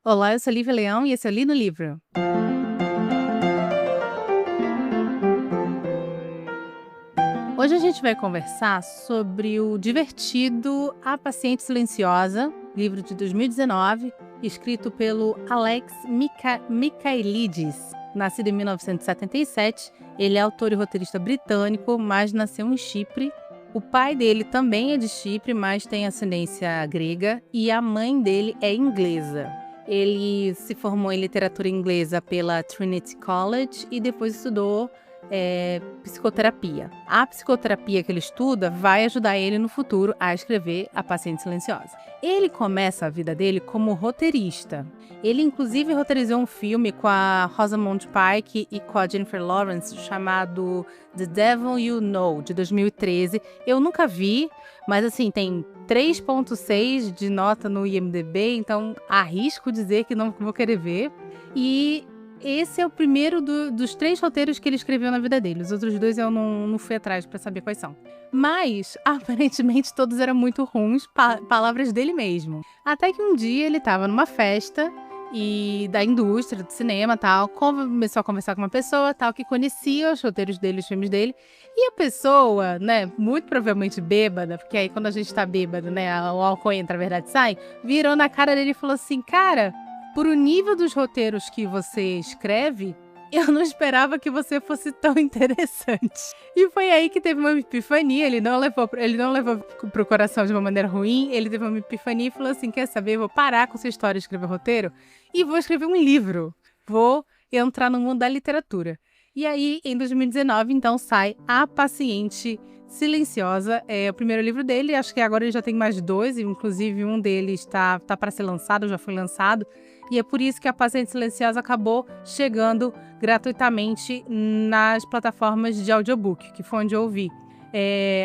Olá, eu sou Lívia Leão e esse é o Li no Livro. Hoje a gente vai conversar sobre o divertido A Paciente Silenciosa, livro de 2019, escrito pelo Alex Michaelides. Nascido em 1977, ele é autor e roteirista britânico, mas nasceu em Chipre. O pai dele também é de Chipre, mas tem ascendência grega, e a mãe dele é inglesa. Ele se formou em literatura inglesa pela Trinity College e depois estudou psicoterapia. A psicoterapia que ele estuda vai ajudar ele no futuro a escrever A Paciente Silenciosa. Ele começa a vida dele como roteirista. Ele inclusive roteirizou um filme com a Rosamund Pike e com a Jennifer Lawrence chamado The Devil You Know, de 2013. Eu nunca vi, mas assim, tem 3.6 de nota no IMDb, então arrisco dizer que não vou querer ver. E esse é o primeiro dos 3 roteiros que ele escreveu na vida dele. Os outros 2 eu não fui atrás pra saber quais são. Mas, aparentemente, todos eram muito ruins, palavras dele mesmo. Até que um dia ele estava numa festa e da indústria, do cinema tal, começou a conversar com uma pessoa tal, que conhecia os roteiros dele, os filmes dele. E a pessoa, né, muito provavelmente bêbada, porque aí quando a gente tá bêbado, né, o álcool entra, a verdade sai, virou na cara dele e falou assim: cara, por o nível dos roteiros que você escreve, eu não esperava que você fosse tão interessante. E foi aí que teve uma epifania. Ele não levou pro coração de uma maneira ruim. Ele teve uma epifania e falou assim: quer saber? Vou parar com essa história de escrever roteiro e vou escrever um livro. Vou entrar no mundo da literatura. E aí, em 2019, então, sai A Paciente Silenciosa. É o primeiro livro dele. Acho que agora ele já tem mais 2, inclusive um deles tá para ser lançado, já foi lançado. E é por isso que A Paciente Silenciosa acabou chegando gratuitamente nas plataformas de audiobook, que foi onde eu ouvi.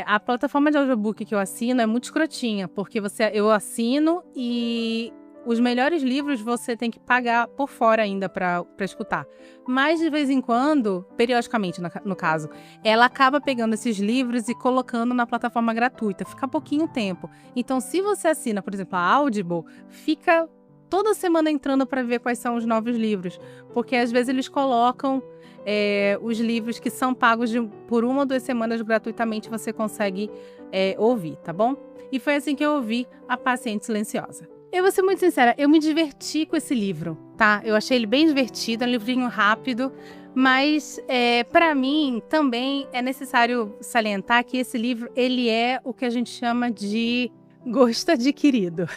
A plataforma de audiobook que eu assino é muito escrotinha, porque eu assino e os melhores livros você tem que pagar por fora ainda para escutar. Mas de vez em quando, periodicamente no caso, ela acaba pegando esses livros e colocando na plataforma gratuita. Fica pouquinho tempo. Então, se você assina, por exemplo, a Audible, fica toda semana entrando para ver quais são os novos livros, porque às vezes eles colocam os livros que são pagos por 1 ou 2 semanas gratuitamente, você consegue ouvir, tá bom? E foi assim que eu ouvi A Paciente Silenciosa. Eu vou ser muito sincera, eu me diverti com esse livro, tá? Eu achei ele bem divertido, é um livrinho rápido, mas para mim também é necessário salientar que esse livro ele é o que a gente chama de gosto adquirido.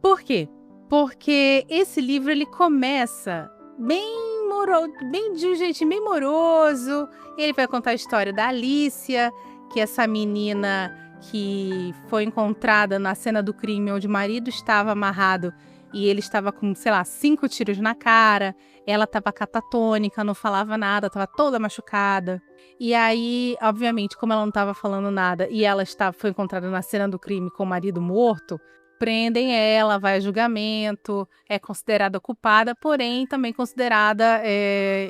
Por quê? Porque esse livro ele começa de um jeitinho bem moroso. Ele vai contar a história da Alicia, que é essa menina que foi encontrada na cena do crime onde o marido estava amarrado e ele estava com, 5 tiros na cara. Ela estava catatônica, não falava nada, estava toda machucada. E aí, obviamente, como ela não estava falando nada e ela foi encontrada na cena do crime com o marido morto, prendem ela, vai a julgamento, é considerada culpada, porém também considerada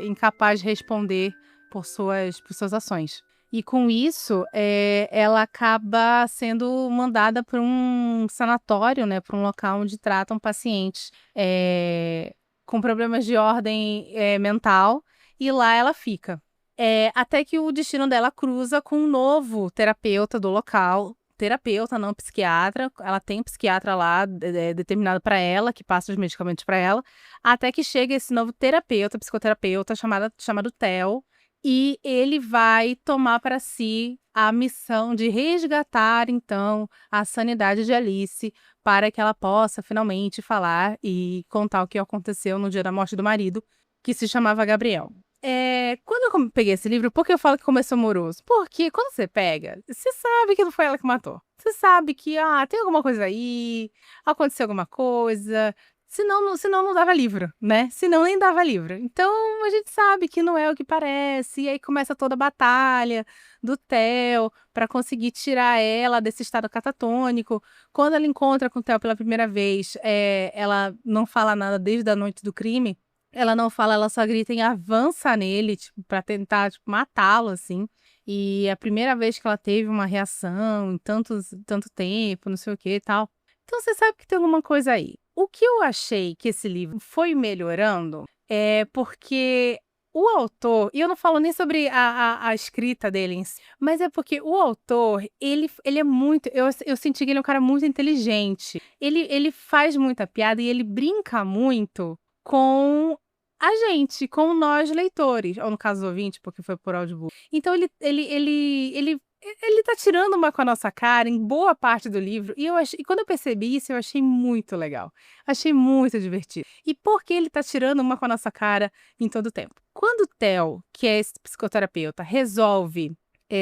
incapaz de responder por suas ações. E com isso, ela acaba sendo mandada para um sanatório, né, para um local onde tratam pacientes com problemas de ordem mental, e lá ela fica. Até que o destino dela cruza com um novo terapeuta do local. Terapeuta, não psiquiatra. Ela tem um psiquiatra lá determinado para ela, que passa os medicamentos para ela, até que chega esse novo psicoterapeuta chamado Theo, e ele vai tomar para si a missão de resgatar, então, a sanidade de Alice para que ela possa finalmente falar e contar o que aconteceu no dia da morte do marido, que se chamava Gabriel. Quando eu peguei esse livro, por que eu falo que começou amoroso? Porque quando você pega, você sabe que não foi ela que matou. Você sabe que, tem alguma coisa aí, aconteceu alguma coisa. Senão não dava livro, né? Senão nem dava livro. Então, a gente sabe que não é o que parece. E aí começa toda a batalha do Theo para conseguir tirar ela desse estado catatônico. Quando ela encontra com o Theo pela primeira vez, ela não fala nada desde a noite do crime. Ela não fala, ela só grita e avança nele, tipo, pra tentar, tipo, matá-lo, assim. E é a primeira vez que ela teve uma reação em tanto tempo, não sei o que e tal. Então você sabe que tem alguma coisa aí. O que eu achei que esse livro foi melhorando é porque o autor, e eu não falo nem sobre a escrita dele em si, mas é porque o autor, ele é muito. Eu senti que ele é um cara muito inteligente. Ele faz muita piada e ele brinca muito com a gente, com nós leitores, ou no caso ouvinte, porque foi por audiobook. Então ele tá tirando uma com a nossa cara em boa parte do livro, e quando eu percebi isso, eu achei muito legal. Achei muito divertido. E por que ele tá tirando uma com a nossa cara em todo o tempo? Quando o Theo, que é esse psicoterapeuta, resolve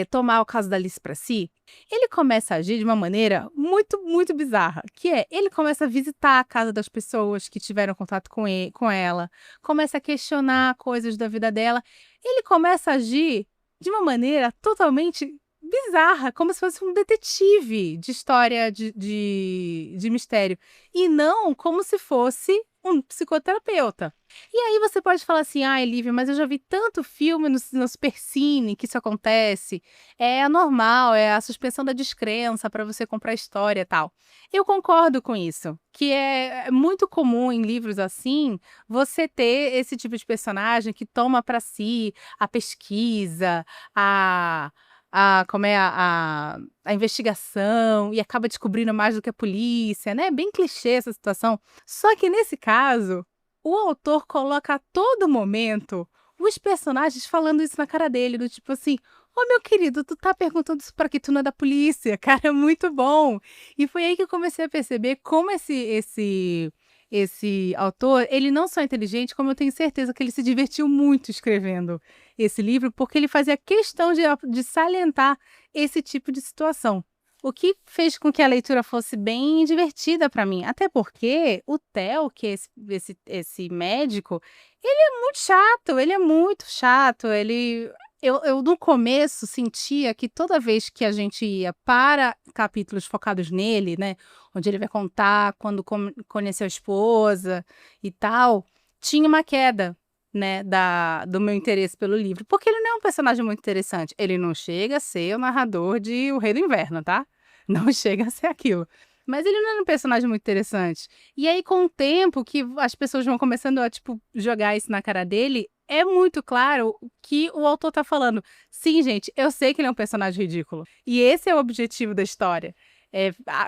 tomar o caso da Alice para si, ele começa a agir de uma maneira muito, muito bizarra, que é, ele começa a visitar a casa das pessoas que tiveram contato com ela, começa a questionar coisas da vida dela, ele começa a agir de uma maneira totalmente bizarra, como se fosse um detetive de história de mistério, e não como se fosse um psicoterapeuta. E aí você pode falar assim, Lívia, mas eu já vi tanto filme no Supercine que isso acontece, é anormal, é a suspensão da descrença para você comprar história e tal. Eu concordo com isso, que é muito comum em livros assim, você ter esse tipo de personagem que toma para si a pesquisa, a investigação e acaba descobrindo mais do que a polícia, né? Bem clichê essa situação. Só que nesse caso, o autor coloca a todo momento os personagens falando isso na cara dele, do tipo assim, ô meu querido, tu tá perguntando isso pra que tu não é da polícia, cara, é muito bom. E foi aí que eu comecei a perceber como esse autor, ele não só é inteligente, como eu tenho certeza que ele se divertiu muito escrevendo esse livro, porque ele fazia questão de salientar esse tipo de situação. O que fez com que a leitura fosse bem divertida para mim. Até porque o Theo, que é esse médico, ele é muito chato. Eu, no começo, sentia que toda vez que a gente ia para capítulos focados nele, né, onde ele vai contar quando conheceu a esposa e tal, tinha uma queda, né, do meu interesse pelo livro. Porque ele não é um personagem muito interessante. Ele não chega a ser o narrador de O Rei do Inverno, tá? Não chega a ser aquilo. Mas ele não é um personagem muito interessante. E aí, com o tempo que as pessoas vão começando a, tipo, jogar isso na cara dele, é muito claro que o autor tá falando. Sim, gente, eu sei que ele é um personagem ridículo. E esse é o objetivo da história.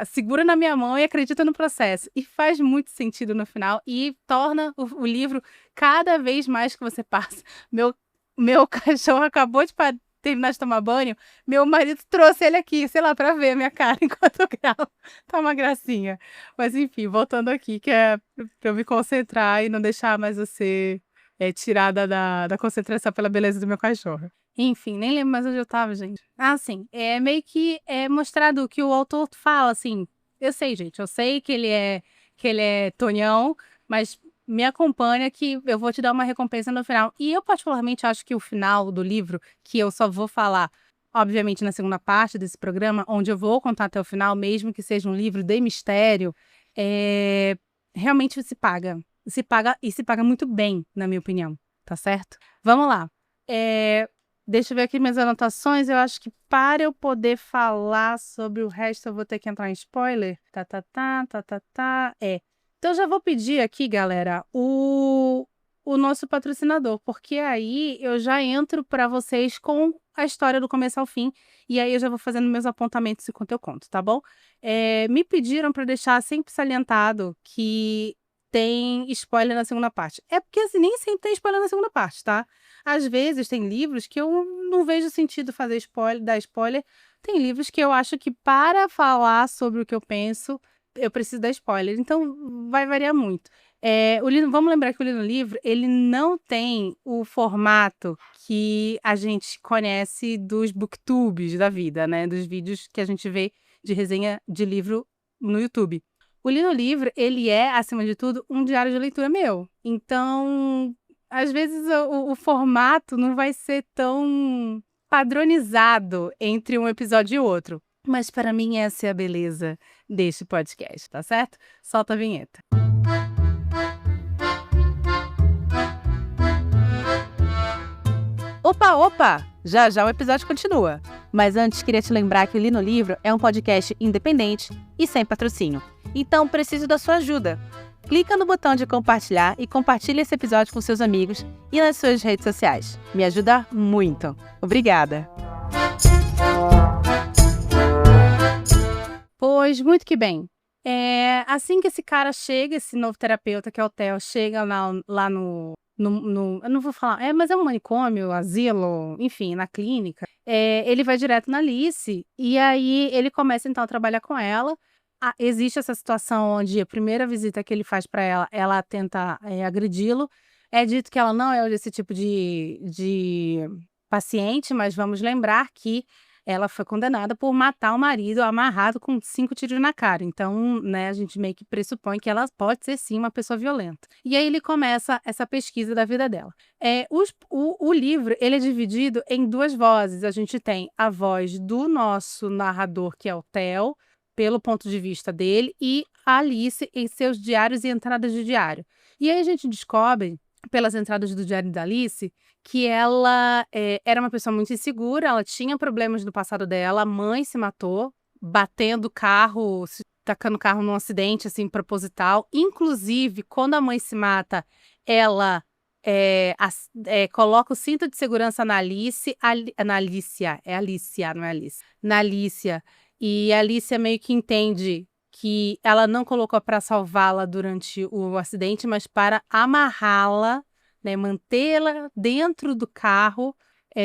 Segura na minha mão e acredita no processo. E faz muito sentido no final e torna o livro cada vez mais que você passa. Meu cachorro acabou de terminar de tomar banho, meu marido trouxe ele aqui, sei lá, pra ver a minha cara enquanto eu gravo. Tá uma gracinha. Mas enfim, voltando aqui, que é pra eu me concentrar e não deixar mais você tirada da concentração pela beleza do meu cachorro. Enfim, nem lembro mais onde eu tava, gente. Sim, é meio que mostrado que o autor fala, assim, eu sei, gente, eu sei que ele é tonhão, mas me acompanha que eu vou te dar uma recompensa no final. E eu particularmente acho que o final do livro, que eu só vou falar, obviamente, na segunda parte desse programa, onde eu vou contar até o final, mesmo que seja um livro de mistério, realmente se paga. Se paga muito bem, na minha opinião, tá certo? Vamos lá. Deixa eu ver aqui minhas anotações. Eu acho que para eu poder falar sobre o resto, eu vou ter que entrar em spoiler. Então, já vou pedir aqui, galera, o nosso patrocinador, porque aí eu já entro para vocês com a história do começo ao fim, e aí eu já vou fazendo meus apontamentos enquanto eu conto, tá bom? Me pediram para deixar sempre salientado que tem spoiler na segunda parte. É porque assim, nem sempre tem spoiler na segunda parte, tá? Às vezes tem livros que eu não vejo sentido fazer spoiler, dar spoiler. Tem livros que eu acho que para falar sobre o que eu penso, eu preciso dar spoiler. Então, vai variar muito. Vamos lembrar que o Lino Livro, ele não tem o formato que a gente conhece dos booktubes da vida, né? Dos vídeos que a gente vê de resenha de livro no YouTube. O Lino Livro, ele é, acima de tudo, um diário de leitura meu. Então, às vezes o formato não vai ser tão padronizado entre um episódio e outro. Mas para mim essa é a beleza deste podcast, tá certo? Solta a vinheta. Opa! Já já o episódio continua. Mas antes queria te lembrar que o Li no Livro é um podcast independente e sem patrocínio. Então preciso da sua ajuda. clica no botão de compartilhar e compartilhe esse episódio com seus amigos e nas suas redes sociais. Me ajuda muito. Obrigada! Pois, muito que bem. Assim que esse cara chega, esse novo terapeuta, que é o Theo, chega lá eu não vou falar, mas é um manicômio, asilo, enfim, na clínica. Ele vai direto na Alice e aí ele começa então a trabalhar com ela. Existe essa situação onde a primeira visita que ele faz para ela, ela tenta agredi-lo. É dito que ela não é desse tipo de paciente, mas vamos lembrar que ela foi condenada por matar o marido amarrado com 5 tiros na cara. Então, né, a gente meio que pressupõe que ela pode ser, sim, uma pessoa violenta. E aí ele começa essa pesquisa da vida dela. O livro, ele é dividido em 2 vozes. A gente tem a voz do nosso narrador, que é o Theo, pelo ponto de vista dele, e a Alice em seus diários e entradas de diário. E aí a gente descobre, pelas entradas do diário da Alice, que ela era uma pessoa muito insegura, ela tinha problemas no passado dela, a mãe se matou, batendo carro, tacando carro num acidente, assim, proposital. Inclusive, quando a mãe se mata, ela coloca o cinto de segurança na Alice, na Alicia, é Alicia, não é Alice, na Alicia, e a Alicia meio que entende que ela não colocou para salvá-la durante o acidente, mas para amarrá-la, né, mantê-la dentro do carro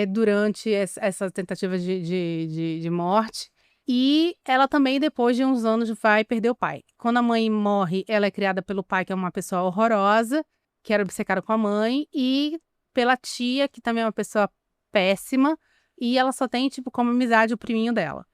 durante essa tentativa de morte. E ela também, depois de uns anos, vai perder o pai. Quando a mãe morre, ela é criada pelo pai, que é uma pessoa horrorosa, que era obcecada com a mãe, e pela tia, que também é uma pessoa péssima, e ela só tem, tipo, como amizade o priminho dela.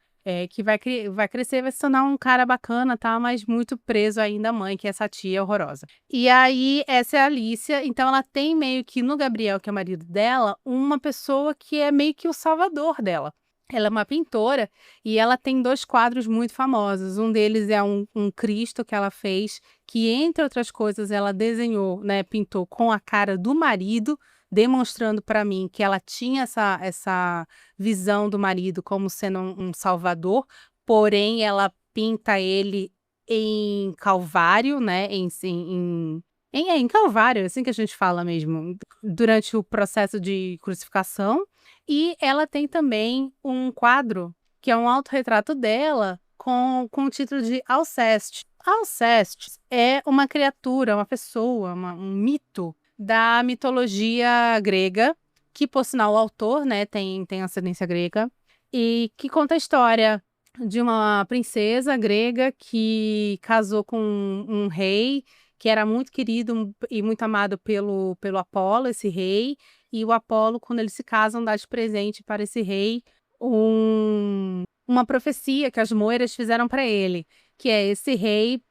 Que vai crescer, vai se tornar um cara bacana, tá? Mas muito preso ainda à mãe, que é essa tia horrorosa. E aí, essa é a Alicia. Então, ela tem meio que no Gabriel, que é o marido dela, uma pessoa que é meio que o salvador dela. Ela é uma pintora e ela tem 2 quadros muito famosos. Um deles é um Cristo que ela fez, que, entre outras coisas, ela desenhou, né? Pintou com a cara do marido, demonstrando para mim que ela tinha essa visão do marido como sendo um salvador, porém ela pinta ele em Calvário, né? Em Calvário, assim que a gente fala mesmo, durante o processo de crucificação. E ela tem também um quadro, que é um autorretrato dela, com o título de Alceste. Alceste é uma criatura, uma pessoa, um mito da mitologia grega, que, por sinal, o autor, né, tem ascendência grega, e que conta a história de uma princesa grega que casou com um rei que era muito querido e muito amado pelo Apolo, esse rei, e o Apolo, quando eles se casam, dá de presente para esse rei uma profecia que as moiras fizeram para ele, que é esse rei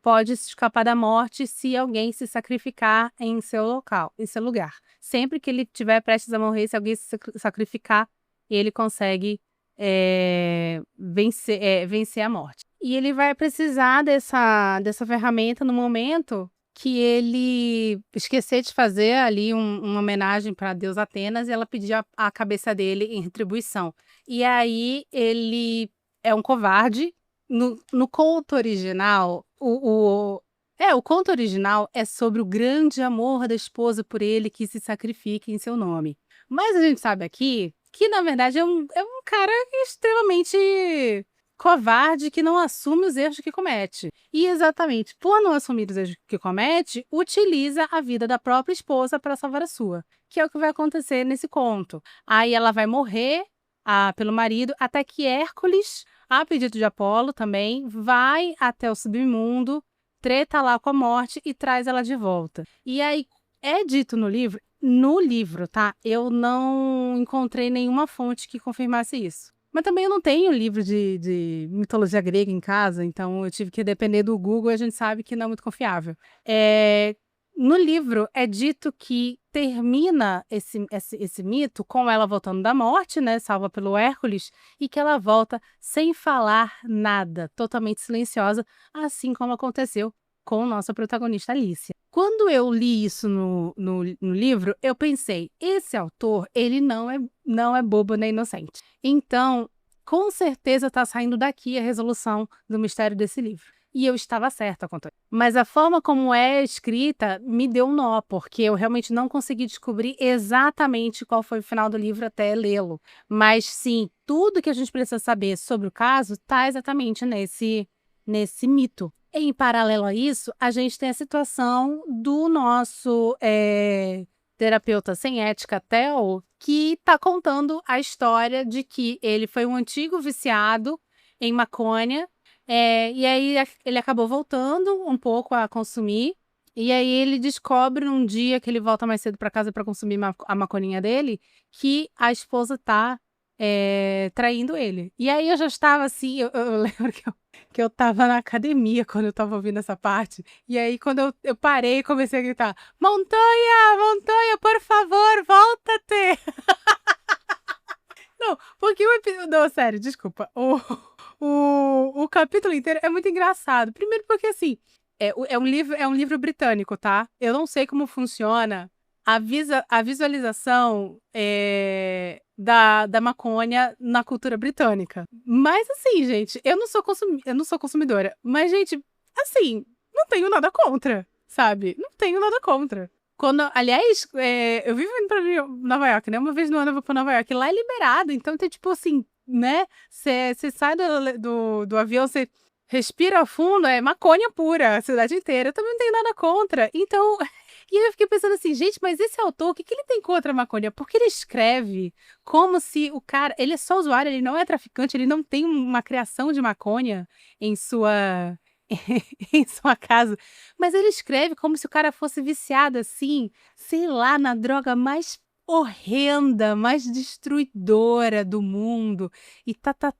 pode se escapar da morte se alguém se sacrificar em seu lugar. Sempre que ele estiver prestes a morrer, se alguém se sacrificar, ele consegue vencer a morte. E ele vai precisar dessa ferramenta no momento que ele esquecer de fazer ali uma homenagem para a deusa Atenas, e ela pedir a cabeça dele em retribuição. E aí ele é um covarde. No conto original, o conto original é sobre o grande amor da esposa por ele que se sacrifica em seu nome. Mas a gente sabe aqui que, na verdade, é um cara extremamente covarde que não assume os erros que comete. E exatamente por não assumir os erros que comete, utiliza a vida da própria esposa para salvar a sua, que é o que vai acontecer nesse conto. Aí ela vai morrer pelo marido, até que Hércules, a pedido de Apolo também, vai até o submundo, treta lá com a morte e traz ela de volta. E aí é dito no livro, tá? Eu não encontrei nenhuma fonte que confirmasse isso. Mas também eu não tenho livro de mitologia grega em casa, então eu tive que depender do Google, e a gente sabe que não é muito confiável. No livro é dito que termina esse mito com ela voltando da morte, né, salva pelo Hércules, e que ela volta sem falar nada, totalmente silenciosa, assim como aconteceu com nossa protagonista Alicia. Quando eu li isso no livro, eu pensei, esse autor, ele não é bobo nem inocente. Então, com certeza está saindo daqui a resolução do mistério desse livro. e eu estava certa quanto a isso. Mas a forma como é escrita me deu um nó, porque eu realmente não consegui descobrir exatamente qual foi o final do livro até lê-lo. Mas sim, tudo que a gente precisa saber sobre o caso está exatamente nesse mito. Em paralelo a isso, a gente tem a situação do nosso terapeuta sem ética, Theo, que está contando a história de que ele foi um antigo viciado em maconha, e aí ele acabou voltando um pouco a consumir, e aí ele descobre num dia que ele volta mais cedo para casa para consumir a maconinha dele, que a esposa tá traindo ele. E aí eu já estava assim, eu lembro que eu tava na academia quando eu tava ouvindo essa parte, e aí quando eu parei e comecei a gritar, Montanha, Montanha, por favor, volta-te! Não, porque o episódio... Não, sério, desculpa. O capítulo inteiro é muito engraçado. Primeiro porque, assim, é um livro britânico, tá? Eu não sei como funciona a visualização da maconha na cultura britânica. Mas, assim, gente, eu não sou consumidora. Mas, gente, assim, não tenho nada contra, sabe? Não tenho nada contra. Aliás, eu vivo indo pra Nova York, né? Uma vez no ano eu vou pra Nova York. Lá é liberado, então tem tipo assim, né? Você sai do avião, você respira fundo, é maconha pura, a cidade inteira. Eu também não tenho nada contra. Então, e aí eu fiquei pensando assim, gente, mas esse autor, o que ele tem contra a maconha? Porque ele escreve como se o cara, ele é só usuário, ele não é traficante, ele não tem uma criação de maconha em sua em sua casa. Mas ele escreve como se o cara fosse viciado assim, sei lá, na droga mais horrenda, mais destruidora do mundo e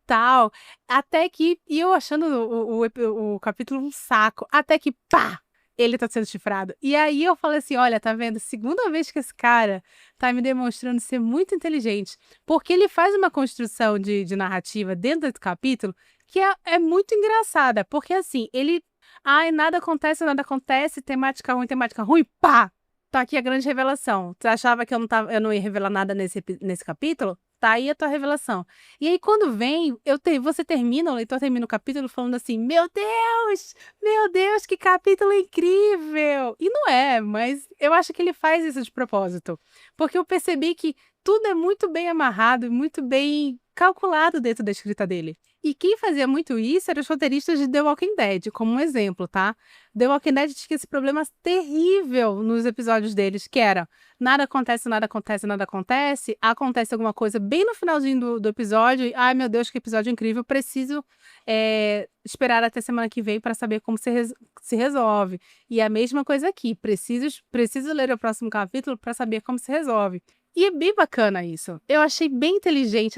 tal. Até que, e eu achando o capítulo um saco, até que pá! Ele tá sendo chifrado. E aí eu falei assim: olha, tá vendo? Segunda vez que esse cara tá me demonstrando ser muito inteligente. Porque ele faz uma construção de narrativa dentro desse capítulo que é muito engraçada. Porque assim, ele. Ai, nada acontece, temática ruim, pá! Tá aqui a grande revelação. Você achava que eu não ia revelar nada nesse capítulo? Tá aí a tua revelação. E aí, quando vem, você termina, o leitor termina o capítulo falando assim: Meu Deus, que capítulo incrível! E não é, mas eu acho que ele faz isso de propósito. Porque eu percebi que tudo é muito bem amarrado, muito bem calculado dentro da escrita dele. E quem fazia muito isso eram os roteiristas de The Walking Dead, como um exemplo, tá? The Walking Dead tinha esse problema terrível nos episódios deles, que era nada acontece, acontece alguma coisa bem no finalzinho do episódio, e, ai meu Deus, que episódio incrível, preciso esperar até semana que vem para saber como se resolve. E a mesma coisa aqui, preciso ler o próximo capítulo para saber como se resolve. E é bem bacana isso. Eu achei bem inteligente.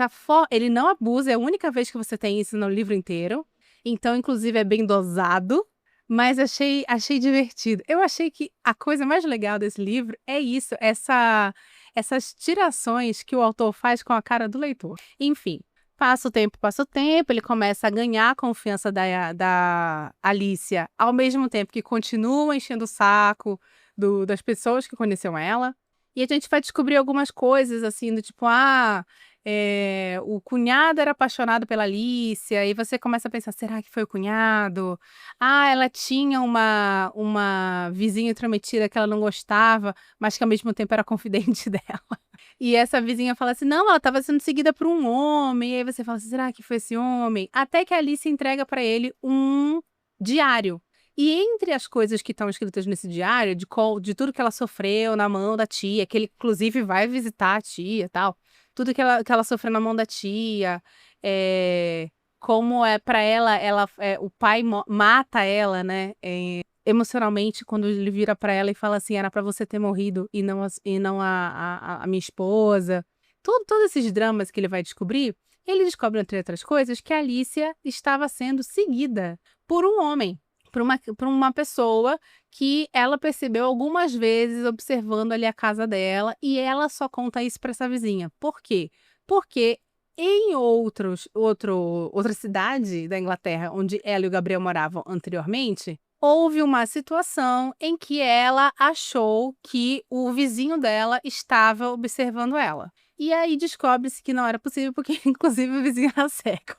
Ele não abusa, é a única vez que você tem isso no livro inteiro. Então, inclusive, é bem dosado. Mas achei divertido. Eu achei que a coisa mais legal desse livro é isso, essas tirações que o autor faz com a cara do leitor. Enfim, passa o tempo, ele começa a ganhar a confiança da Alicia, ao mesmo tempo que continua enchendo o saco das pessoas que conheceram ela. E a gente vai descobrir algumas coisas, assim, do tipo, o cunhado era apaixonado pela Alicia, e você começa a pensar, será que foi o cunhado? Ela tinha uma vizinha intrometida que ela não gostava, mas que ao mesmo tempo era confidente dela. E essa vizinha fala assim, não, ela estava sendo seguida por um homem, e aí você fala assim, será que foi esse homem? Até que a Alicia entrega para ele um diário. E entre as coisas que estão escritas nesse diário, de tudo que ela sofreu na mão da tia, que ele inclusive vai visitar a tia e tal, tudo que ela sofreu na mão da tia, como é para ela o pai mata ela, né, emocionalmente, quando ele vira para ela e fala assim, era para você ter morrido e não a minha esposa. Todos esses dramas que ele vai descobrir, ele descobre, entre outras coisas, que a Alicia estava sendo seguida por um homem. Por uma pessoa que ela percebeu algumas vezes observando ali a casa dela, e ela só conta isso para essa vizinha. Por quê? Porque em outra cidade da Inglaterra, onde ela e o Gabriel moravam anteriormente, houve uma situação em que ela achou que o vizinho dela estava observando ela. E aí descobre-se que não era possível, porque inclusive o vizinho era cego.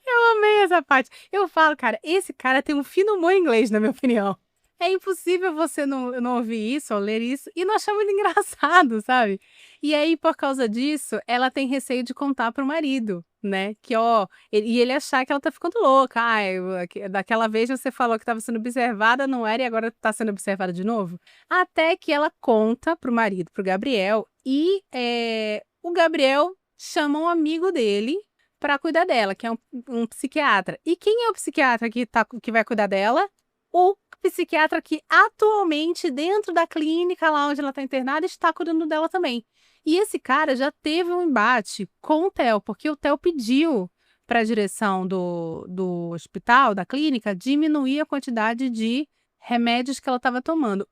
Eu amei essa parte. Eu falo, cara, esse cara tem um fino humor inglês, na minha opinião. É impossível você não ouvir isso ou ler isso e não achar muito engraçado, sabe. E aí, por causa disso, ela tem receio de contar para o marido, né, que ó, e ele achar que ela tá ficando louca. "Ai, daquela vez você falou que estava sendo observada, não era, e agora tá sendo observada de novo?". Até que ela conta para o marido, para o Gabriel, e, o Gabriel chama um amigo dele para cuidar dela, que é um psiquiatra. E quem é o psiquiatra que vai cuidar dela? O psiquiatra que atualmente, dentro da clínica lá onde ela está internada, está cuidando dela também. E esse cara já teve um embate com o Theo, porque o Theo pediu para a direção do hospital, da clínica, diminuir a quantidade de remédios que ela estava tomando.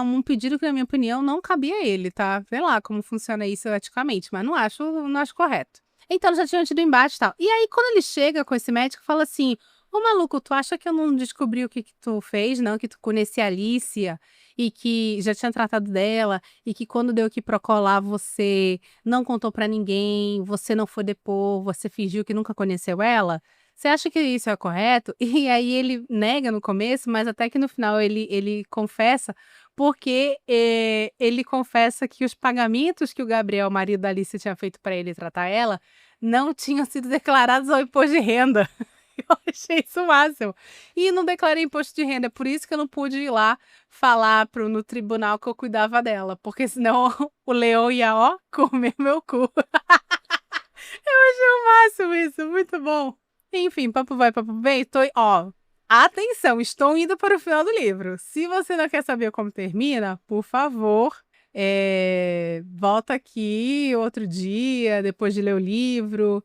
Um pedido que, na minha opinião, não cabia a ele, tá? Sei lá como funciona isso eticamente, mas não acho correto. Então, eles já tinham tido embate e tal. E aí, quando ele chega com esse médico, fala assim: "Ô maluco, tu acha que eu não descobri o que que tu fez, não? Que tu conhecia a Alicia e que já tinha tratado dela e que quando deu quiproquó você não contou pra ninguém, você não foi depor, você fingiu que nunca conheceu ela? Você acha que isso é correto?" E aí ele nega no começo, mas até que no final ele confessa, porque, ele confessa que os pagamentos que o Gabriel, o marido da Alicia, tinha feito para ele tratar ela, não tinham sido declarados ao imposto de renda. Eu achei isso o máximo. E não declarei imposto de renda, é por isso que eu não pude ir lá falar no tribunal que eu cuidava dela, porque senão o leão ia, ó, comer meu cu. Eu achei o máximo isso, muito bom. Enfim, papo vai, papo vem, atenção, estou indo para o final do livro. Se você não quer saber como termina, por favor, volta aqui outro dia, depois de ler o livro.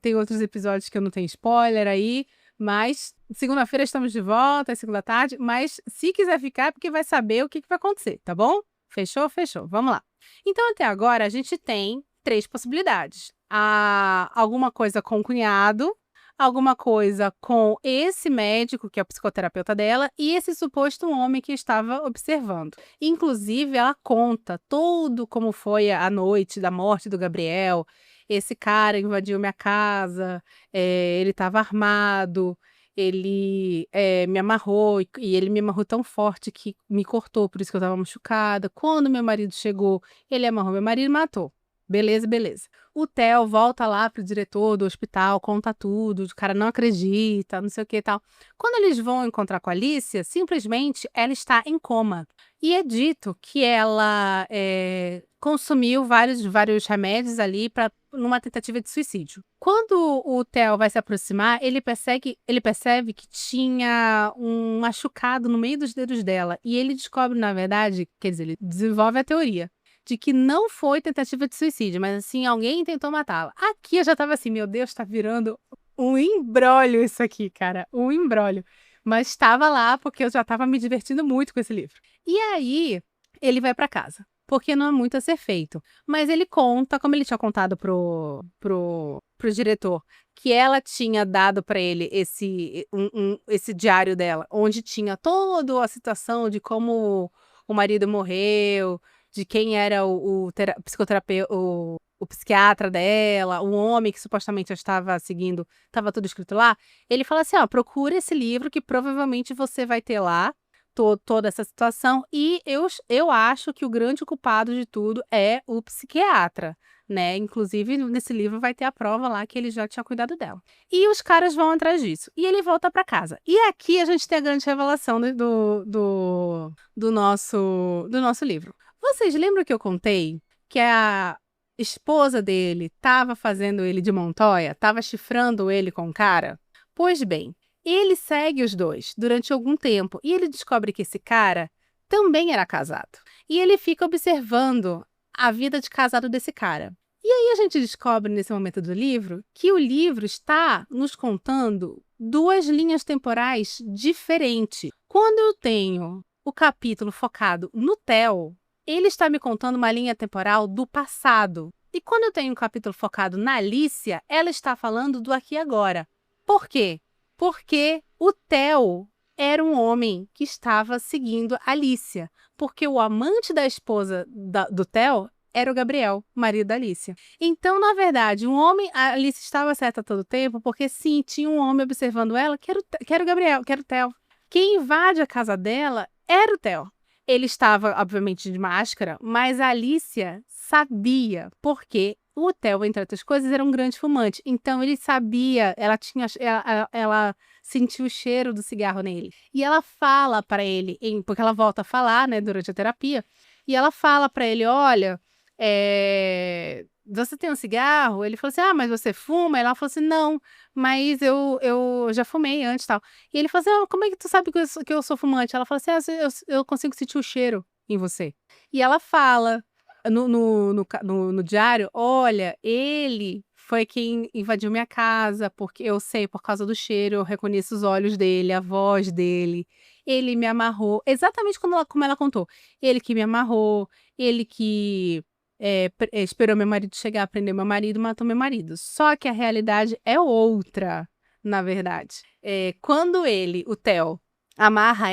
Tem outros episódios que eu não tenho spoiler aí, mas segunda-feira estamos de volta, é segunda tarde, mas se quiser ficar é porque vai saber o que que vai acontecer, tá bom? Fechou? Fechou. Vamos lá. Então, até agora, a gente tem 3 possibilidades. Alguma coisa com o cunhado, alguma coisa com esse médico, que é o psicoterapeuta dela, e esse suposto homem que estava observando. Inclusive, ela conta tudo como foi a noite da morte do Gabriel. Esse cara invadiu minha casa, ele estava armado, ele, me amarrou e ele me amarrou tão forte que me cortou, por isso que eu estava machucada. Quando meu marido chegou, ele amarrou meu marido e matou. Beleza, beleza. O Theo volta lá pro diretor do hospital, conta tudo, o cara não acredita, não sei o que e tal. Quando eles vão encontrar com a Alicia, simplesmente ela está em coma. E é dito que ela consumiu vários remédios ali numa tentativa de suicídio. Quando o Theo vai se aproximar, ele percebe que tinha um machucado no meio dos dedos dela. E ele descobre, na verdade, quer dizer, ele desenvolve a teoria de que não foi tentativa de suicídio, mas assim, alguém tentou matá-la. Aqui eu já estava assim, meu Deus, tá virando um imbróglio isso aqui, cara, um imbróglio. Mas estava lá porque eu já estava me divertindo muito com esse livro. E aí, ele vai para casa, porque não há muito a ser feito. Mas ele conta, como ele tinha contado pro diretor, que ela tinha dado para ele esse diário dela, onde tinha toda a situação de como o marido morreu, de quem era psicoterapeuta, o psiquiatra dela, o homem que supostamente eu estava seguindo, estava tudo escrito lá. Ele fala assim: ó, procura esse livro que provavelmente você vai ter lá toda essa situação. E eu acho que o grande culpado de tudo é o psiquiatra, né? Inclusive, nesse livro vai ter a prova lá que ele já tinha cuidado dela. E os caras vão atrás disso. E ele volta para casa. E aqui a gente tem a grande revelação do nosso livro. Vocês lembram que eu contei que a esposa dele estava fazendo ele de Montoya, estava chifrando ele com o cara? Pois bem, ele segue os dois durante algum tempo e ele descobre que esse cara também era casado. E ele fica observando a vida de casado desse cara. E aí a gente descobre nesse momento do livro que o livro está nos contando 2 linhas temporais diferentes. Quando eu tenho o capítulo focado no Theo, ele está me contando uma linha temporal do passado. E quando eu tenho um capítulo focado na Alicia, ela está falando do aqui e agora. Por quê? Porque o Theo era um homem que estava seguindo a Alicia. Porque o amante da esposa do Theo era o Gabriel, marido da Alicia. Então, na verdade, a Alicia estava certa todo o tempo, porque sim, tinha um homem observando ela, que era o Gabriel, que era o Theo. Quem invade a casa dela era o Theo. Ele estava, obviamente, de máscara, mas a Alicia sabia, porque o Theo, entre outras coisas, era um grande fumante. Então, ele sabia, ela sentiu o cheiro do cigarro nele. E ela fala para ele, porque ela volta a falar, né, durante a terapia, e ela fala para ele, olha, você tem um cigarro? Ele falou assim, mas você fuma? Ela falou assim, não, mas eu já fumei antes e tal. E ele falou assim, como é que tu sabe que eu sou fumante? Ela falou assim, eu consigo sentir o cheiro em você. E ela fala no diário, olha, ele foi quem invadiu minha casa, porque eu sei, por causa do cheiro, eu reconheço os olhos dele, a voz dele. Ele me amarrou, exatamente como ela contou. Ele que me amarrou, ele que esperou meu marido chegar, prendeu meu marido, matou meu marido. Só que a realidade é outra, na verdade. Quando o Theo, amarra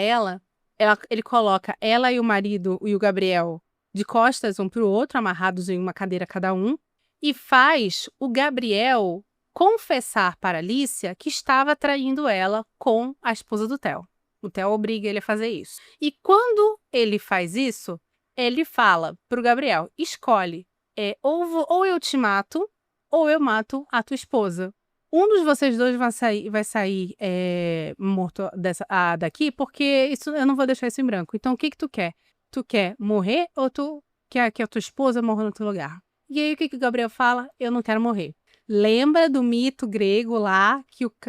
ele coloca ela e o marido, e o Gabriel, de costas um para o outro, amarrados em uma cadeira cada um, e faz o Gabriel confessar para Alicia que estava traindo ela com a esposa do Theo. O Theo obriga ele a fazer isso. E quando ele faz isso, ele fala pro Gabriel, escolhe, ou eu te mato, ou eu mato a tua esposa. Um dos vocês dois vai sair morto daqui, porque eu não vou deixar isso em branco. Então, o que tu quer? Tu quer morrer ou tu quer que a tua esposa morra no teu lugar? E aí, o que o Gabriel fala? Eu não quero morrer. Lembra do mito grego lá,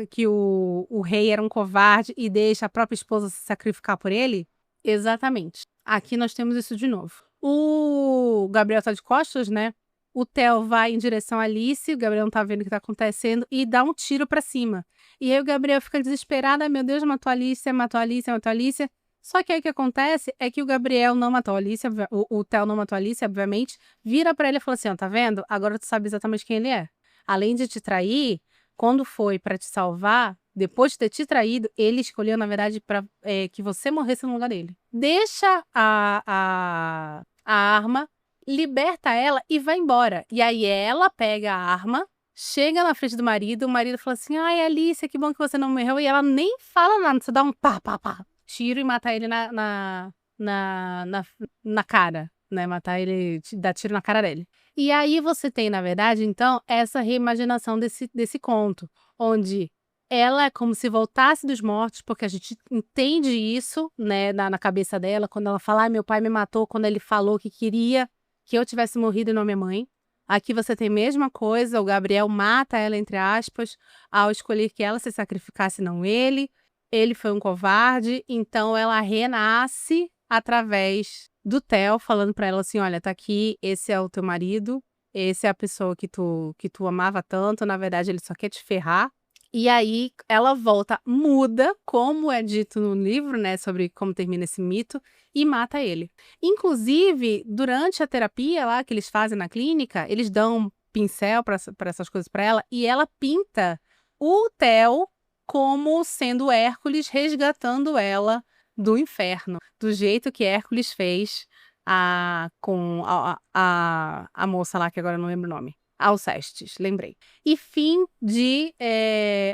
que o rei era um covarde e deixa a própria esposa se sacrificar por ele? Exatamente. Aqui nós temos isso de novo. O Gabriel tá de costas, né? O Theo vai em direção a Alice, o Gabriel não tá vendo o que tá acontecendo, e dá um tiro pra cima. E aí o Gabriel fica desesperado, ai meu Deus, matou a Alice, matou a Alice, matou a Alice. Só que aí o que acontece é que o Gabriel não matou a Alice, o Theo não matou a Alice, obviamente, vira pra ele e fala assim, ó, tá vendo? Agora tu sabe exatamente quem ele é. Além de te trair, quando foi pra te salvar, depois de ter te traído, ele escolheu, na verdade, para que você morresse no lugar dele. Deixa a arma, liberta ela e vai embora. E aí ela pega a arma, chega na frente do marido, o marido fala assim, ai, Alice, que bom que você não morreu. E ela nem fala nada, você dá um pá, pá, pá, tiro e mata ele na cara, né? Matar ele, dá tiro na cara dele. E aí você tem, na verdade, então, essa reimaginação desse conto, onde ela é como se voltasse dos mortos, porque a gente entende isso, né, na cabeça dela, quando ela fala, meu pai me matou quando ele falou que queria que eu tivesse morrido e não minha mãe. Aqui você tem a mesma coisa, o Gabriel mata ela, entre aspas, ao escolher que ela se sacrificasse, não ele. Ele foi um covarde, então ela renasce através do Theo, falando pra ela assim, olha, tá aqui, esse é o teu marido, esse é a pessoa que tu amava tanto, na verdade ele só quer te ferrar. E aí ela volta muda, como é dito no livro, né, sobre como termina esse mito, e mata ele. Inclusive, durante a terapia lá que eles fazem na clínica, eles dão um pincel para essas coisas para ela, e ela pinta o Theo como sendo Hércules resgatando ela do inferno, do jeito que Hércules fez com a moça lá, que agora eu não lembro o nome. Alcestes, lembrei. E fim de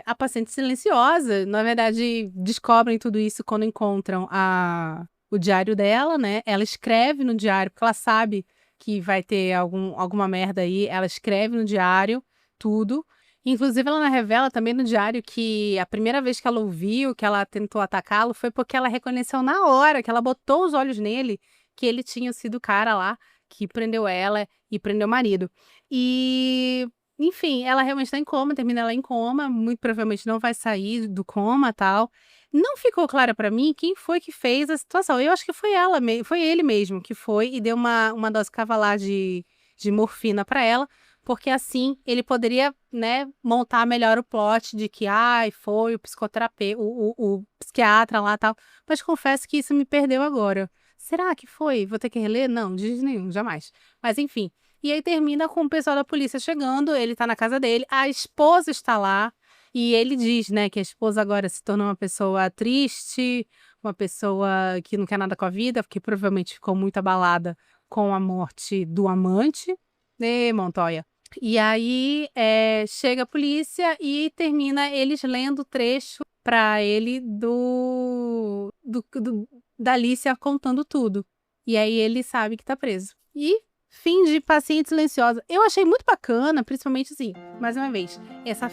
A Paciente Silenciosa. Na verdade, descobrem tudo isso quando encontram o diário dela, né? Ela escreve no diário, porque ela sabe que vai ter alguma merda aí. Ela escreve no diário tudo. Inclusive, ela revela também no diário que a primeira vez que ela ouviu, que ela tentou atacá-lo, foi porque ela reconheceu na hora, que ela botou os olhos nele, que ele tinha sido o cara lá que prendeu ela e prendeu o marido. E, enfim, ela realmente está em coma, termina ela em coma, muito provavelmente não vai sair do coma e tal. Não ficou claro para mim quem foi que fez a situação. Eu acho que foi foi ele mesmo que foi e deu uma dose cavalar de morfina para ela, porque assim ele poderia, né, montar melhor o plot de que foi o psicoterapeuta, o psiquiatra lá e tal. Mas confesso que isso me perdeu agora. Será que foi? Vou ter que reler? Não, de jeito nenhum, jamais. Mas enfim. E aí termina com o pessoal da polícia chegando, ele tá na casa dele, a esposa está lá, e ele diz, né, que a esposa agora se tornou uma pessoa triste, uma pessoa que não quer nada com a vida, porque provavelmente ficou muito abalada com a morte do amante. Montoya. E aí chega a polícia e termina eles lendo trecho pra ele da Alicia contando tudo. E aí ele sabe que tá preso. E fim de Paciente Silenciosa. Eu achei muito bacana, principalmente assim, mais uma vez, esse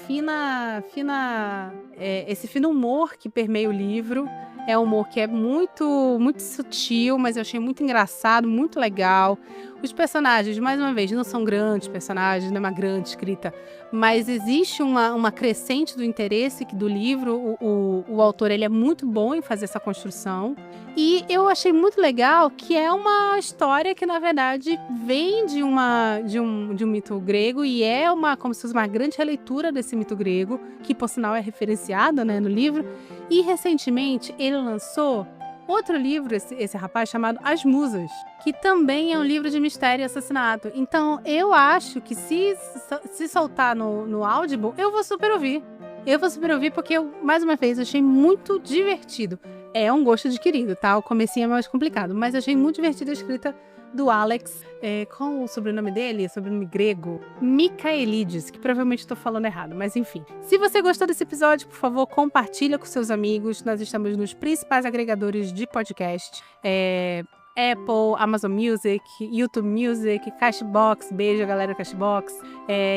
fino humor que permeia o livro. É um humor que é muito, muito sutil, mas eu achei muito engraçado, muito legal. Os personagens, mais uma vez, não são grandes personagens, não é uma grande escrita, mas existe uma crescente do interesse do livro. O autor ele é muito bom em fazer essa construção. E eu achei muito legal que é uma história que, na verdade, vem de um mito grego e é como se fosse uma grande releitura desse mito grego, que, por sinal, é referenciado, né, no livro. E, recentemente, ele lançou outro livro, esse rapaz, chamado As Musas, que também é um livro de mistério e assassinato. Então, eu acho que se soltar no Audible, eu vou super ouvir. Eu vou super ouvir porque eu, mais uma vez, achei muito divertido. É um gosto adquirido, tá? O comecinho é mais complicado, mas achei muito divertida a escrita do Alex, com o sobrenome dele, sobrenome grego, Michaelides, que provavelmente estou falando errado, mas enfim. Se você gostou desse episódio, por favor, compartilha com seus amigos. Nós estamos nos principais agregadores de podcast, Apple, Amazon Music, YouTube Music, Cashbox, beijo galera Cashbox.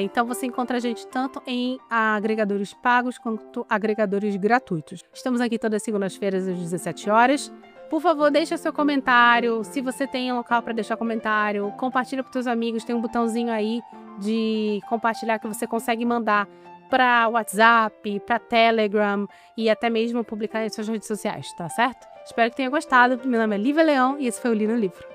Então você encontra a gente tanto em agregadores pagos quanto agregadores gratuitos. Estamos aqui todas as segundas-feiras às 17 horas. Por favor, deixa seu comentário. Se você tem um local para deixar comentário, compartilha com seus amigos. Tem um botãozinho aí de compartilhar que você consegue mandar para WhatsApp, para Telegram e até mesmo publicar em suas redes sociais, tá certo? Espero que tenha gostado. Meu nome é Lívia Leão e esse foi o Li no Livro.